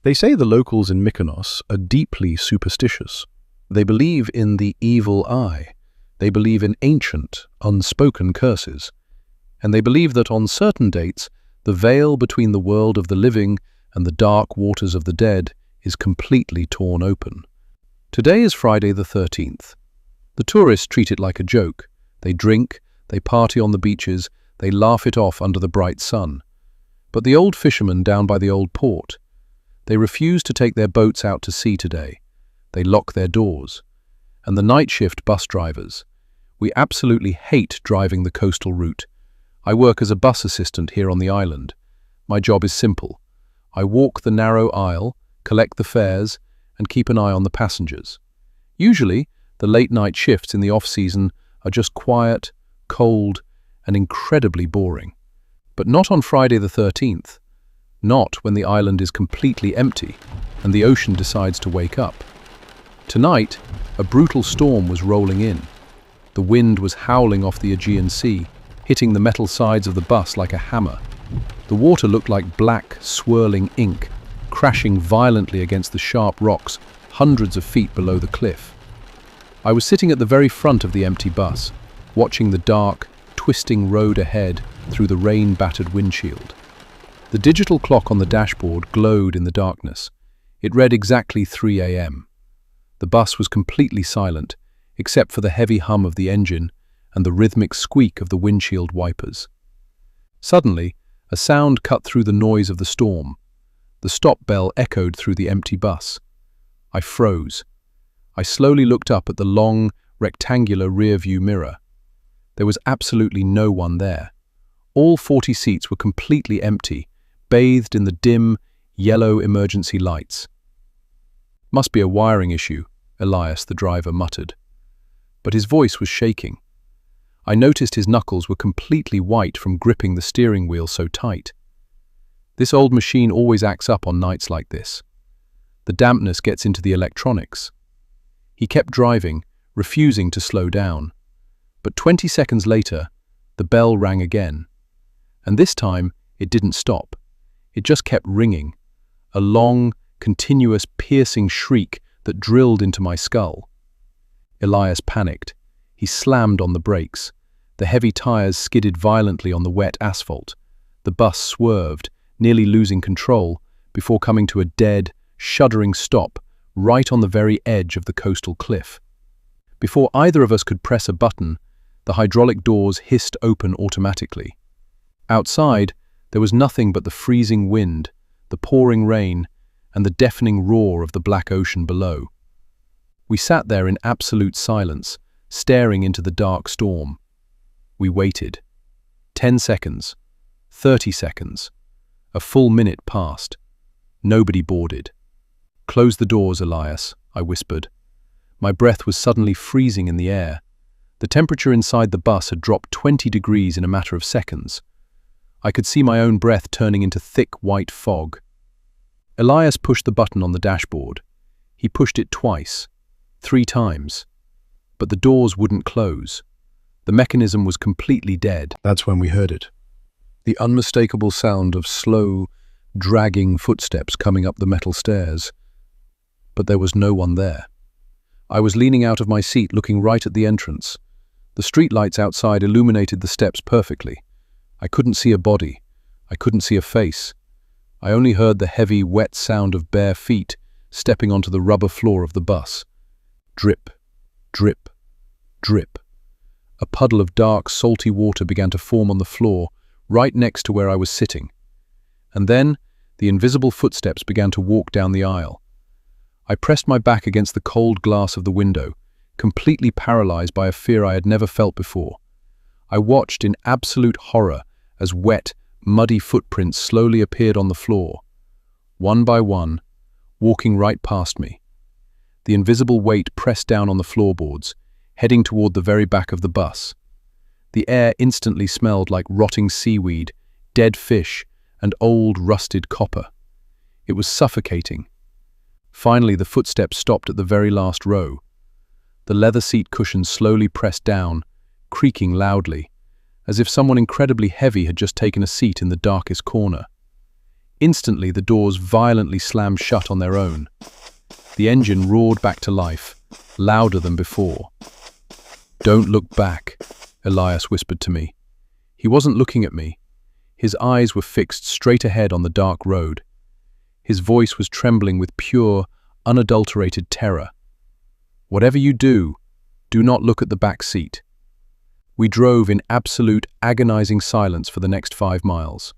They say the locals in Mykonos are deeply superstitious. They believe in the evil eye. They believe in ancient, unspoken curses. And they believe that on certain dates, the veil between the world of the living and the dark waters of the dead is completely torn open. Today is Friday the 13th. The tourists treat it like a joke. They drink, they party on the beaches, they laugh it off under the bright sun. But the old fishermen down by the old port, they refuse to take their boats out to sea today. They lock their doors. And the night shift bus drivers. We absolutely hate driving the coastal route. I work as a bus assistant here on the island. My job is simple. I walk the narrow aisle, collect the fares, and keep an eye on the passengers. Usually, the late-night shifts in the off-season are just quiet, cold, and incredibly boring. But not on Friday the 13th. Not when the island is completely empty and the ocean decides to wake up. Tonight, a brutal storm was rolling in. The wind was howling off the Aegean Sea, hitting the metal sides of the bus like a hammer. The water looked like black, swirling ink, crashing violently against the sharp rocks hundreds of feet below the cliff. I was sitting at the very front of the empty bus, watching the dark, twisting road ahead through the rain-battered windshield. The digital clock on the dashboard glowed in the darkness. It read exactly 3 a.m. The bus was completely silent, except for the heavy hum of the engine and the rhythmic squeak of the windshield wipers. Suddenly, a sound cut through the noise of the storm. The stop bell echoed through the empty bus. I froze. I slowly looked up at the long, rectangular rear-view mirror. There was absolutely no one there. All 40 seats were completely empty, bathed in the dim, yellow emergency lights. "Must be a wiring issue," Elias, the driver, muttered. But his voice was shaking. I noticed his knuckles were completely white from gripping the steering wheel so tight. This old machine always acts up on nights like this. The dampness gets into the electronics. He kept driving, refusing to slow down. But 20 seconds later, the bell rang again. And this time, it didn't stop. It just kept ringing. A long, continuous, piercing shriek that drilled into my skull. Elias panicked. He slammed on the brakes. The heavy tires skidded violently on the wet asphalt. The bus swerved, nearly losing control, before coming to a dead, shuddering stop right on the very edge of the coastal cliff. Before either of us could press a button, the hydraulic doors hissed open automatically. Outside, there was nothing but the freezing wind, the pouring rain, and the deafening roar of the black ocean below. We sat there in absolute silence, staring into the dark storm. We waited. 10 seconds. 30 seconds. A full minute passed. Nobody boarded. "Close the doors, Elias," I whispered. My breath was suddenly freezing in the air. The temperature inside the bus had dropped 20 degrees in a matter of seconds. I could see my own breath turning into thick white fog. Elias pushed the button on the dashboard. He pushed it twice, 3 times. But the doors wouldn't close. The mechanism was completely dead. That's when we heard it. The unmistakable sound of slow, dragging footsteps coming up the metal stairs. But there was no one there. I was leaning out of my seat looking right at the entrance. The streetlights outside illuminated the steps perfectly. I couldn't see a body. I couldn't see a face. I only heard the heavy, wet sound of bare feet stepping onto the rubber floor of the bus. Drip, drip, drip. A puddle of dark, salty water began to form on the floor, right next to where I was sitting. And then, the invisible footsteps began to walk down the aisle. I pressed my back against the cold glass of the window, completely paralyzed by a fear I had never felt before. I watched in absolute horror as wet, muddy footprints slowly appeared on the floor, one by one, walking right past me. The invisible weight pressed down on the floorboards, heading toward the very back of the bus. The air instantly smelled like rotting seaweed, dead fish, and old rusted copper. It was suffocating. Finally, the footsteps stopped at the very last row. The leather seat cushions slowly pressed down, creaking loudly, as if someone incredibly heavy had just taken a seat in the darkest corner. Instantly, the doors violently slammed shut on their own. The engine roared back to life, louder than before. "Don't look back," Elias whispered to me. He wasn't looking at me. His eyes were fixed straight ahead on the dark road. His voice was trembling with pure, unadulterated terror. "Whatever you do, do not look at the back seat." We drove in absolute, agonizing silence for the next 5 miles.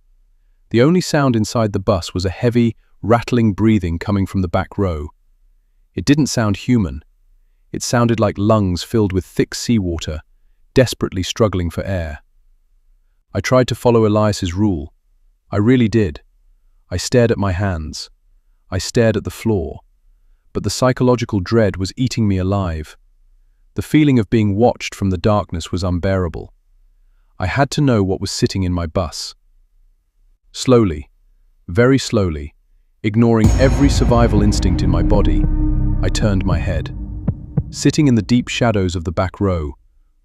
The only sound inside the bus was a heavy, rattling breathing coming from the back row. It didn't sound human. It sounded like lungs filled with thick seawater, desperately struggling for air. I tried to follow Elias's rule. I really did. I stared at my hands. I stared at the floor. But the psychological dread was eating me alive. The feeling of being watched from the darkness was unbearable. I had to know what was sitting in my bus. Slowly, very slowly, ignoring every survival instinct in my body, I turned my head. Sitting in the deep shadows of the back row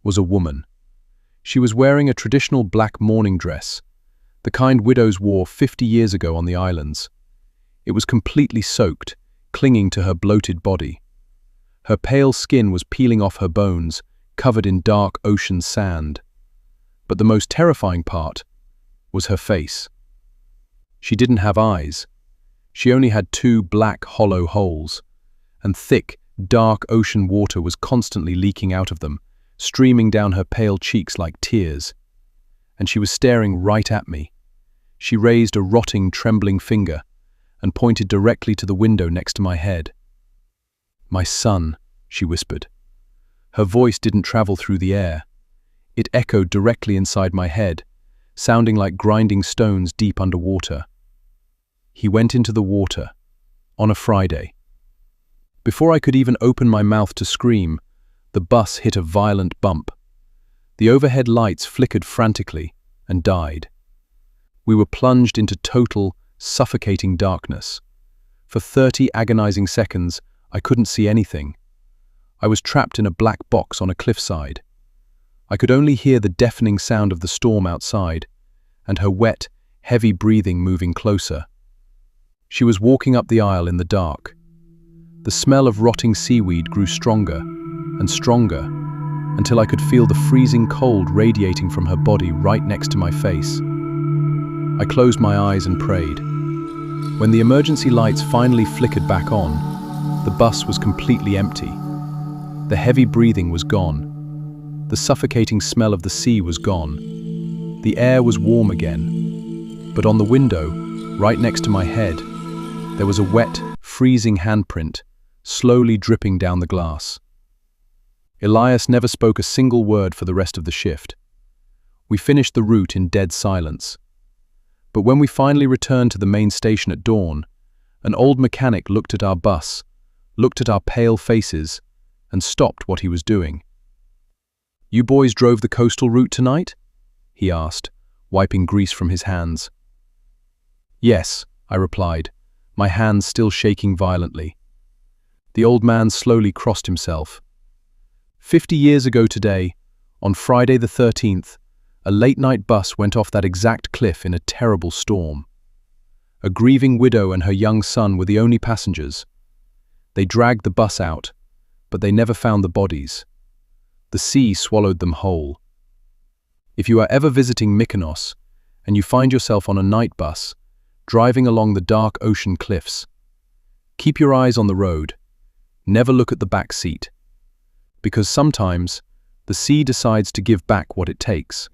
was a woman. She was wearing a traditional black mourning dress, the kind widows wore 50 years ago on the islands. It was completely soaked, clinging to her bloated body. Her pale skin was peeling off her bones, covered in dark ocean sand. But the most terrifying part was her face. She didn't have eyes. She only had 2 black, hollow holes, and thick, dark ocean water was constantly leaking out of them, streaming down her pale cheeks like tears. And she was staring right at me. She raised a rotting, trembling finger and pointed directly to the window next to my head. "My son," she whispered. Her voice didn't travel through the air. It echoed directly inside my head, sounding like grinding stones deep underwater. "He went into the water on a Friday." Before I could even open my mouth to scream, the bus hit a violent bump. The overhead lights flickered frantically and died. We were plunged into total, suffocating darkness. For 30 agonizing seconds, I couldn't see anything. I was trapped in a black box on a cliffside. I could only hear the deafening sound of the storm outside, and her wet, heavy breathing moving closer. She was walking up the aisle in the dark. The smell of rotting seaweed grew stronger and stronger, until I could feel the freezing cold radiating from her body right next to my face. I closed my eyes and prayed. When the emergency lights finally flickered back on, the bus was completely empty. The heavy breathing was gone. The suffocating smell of the sea was gone. The air was warm again. But on the window, right next to my head, there was a wet, freezing handprint, slowly dripping down the glass. Elias never spoke a single word for the rest of the shift. We finished the route in dead silence. But when we finally returned to the main station at dawn, an old mechanic looked at our bus, looked at our pale faces, and stopped what he was doing. "You boys drove the coastal route tonight?" he asked, wiping grease from his hands. "Yes," I replied, my hands still shaking violently. The old man slowly crossed himself. 50 years ago today, on Friday the 13th, a late-night bus went off that exact cliff in a terrible storm. A grieving widow and her young son were the only passengers. They dragged the bus out, but they never found the bodies. The sea swallowed them whole. If you are ever visiting Mykonos, and you find yourself on a night bus, driving along the dark ocean cliffs, keep your eyes on the road. Never look at the back seat. Because sometimes, the sea decides to give back what it takes.